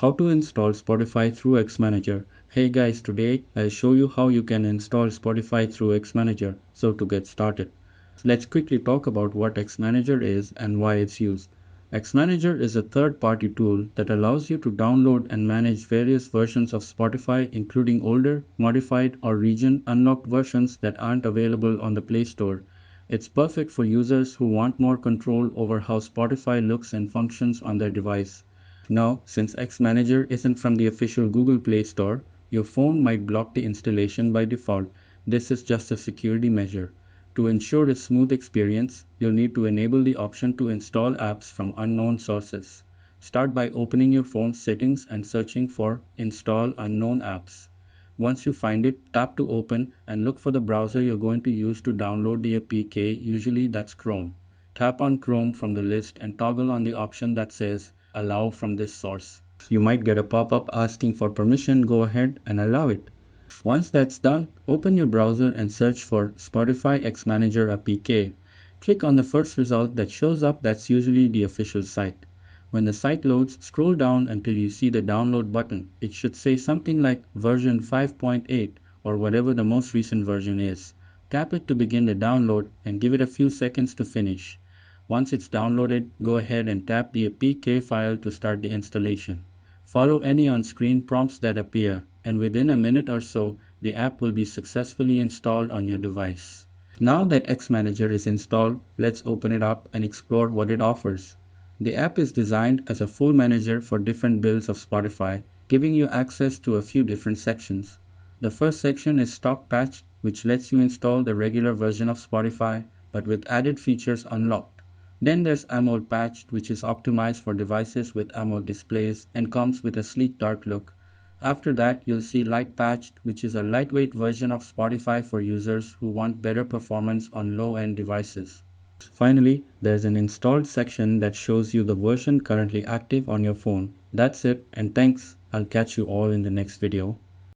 How to install Spotify through XManager. Hey guys, today I'll show you how you can install Spotify through XManager. So to get started, let's quickly talk about what XManager is and why it's used. XManager is a third-party tool that allows you to download and manage various versions of Spotify, including older, modified, or region unlocked versions that aren't available on the Play Store. It's perfect for users who want more control over how Spotify looks and functions on their device. Now, since XManager isn't from the official Google Play Store, your phone might block the installation by default. This is just a security measure. To ensure a smooth experience, you'll need to enable the option to install apps from unknown sources. Start by opening your phone's settings and searching for Install Unknown Apps. Once you find it, tap to open and look for the browser you're going to use to download the APK, usually that's Chrome. Tap on Chrome from the list and toggle on the option that says Allow from this source. You might get a pop-up asking for permission, go ahead and allow it. Once that's done, open your browser and search for Spotify XManager APK. Click on the first result that shows up, that's usually the official site. When the site loads, scroll down until you see the download button. It should say something like version 5.8 or whatever the most recent version is. Tap it to begin the download and give it a few seconds to finish. Once it's downloaded, go ahead and tap the APK file to start the installation. Follow any on-screen prompts that appear, and within a minute or so, the app will be successfully installed on your device. Now that XManager is installed, let's open it up and explore what it offers. The app is designed as a full manager for different builds of Spotify, giving you access to a few different sections. The first section is Stock Patch, which lets you install the regular version of Spotify, but with added features unlocked. Then there's AMOLED Patch, which is optimized for devices with AMOLED displays and comes with a sleek dark look. After that, you'll see Light Patched, which is a lightweight version of Spotify for users who want better performance on low-end devices. Finally, there's an installed section that shows you the version currently active on your phone. That's it, and thanks. I'll catch you all in the next video.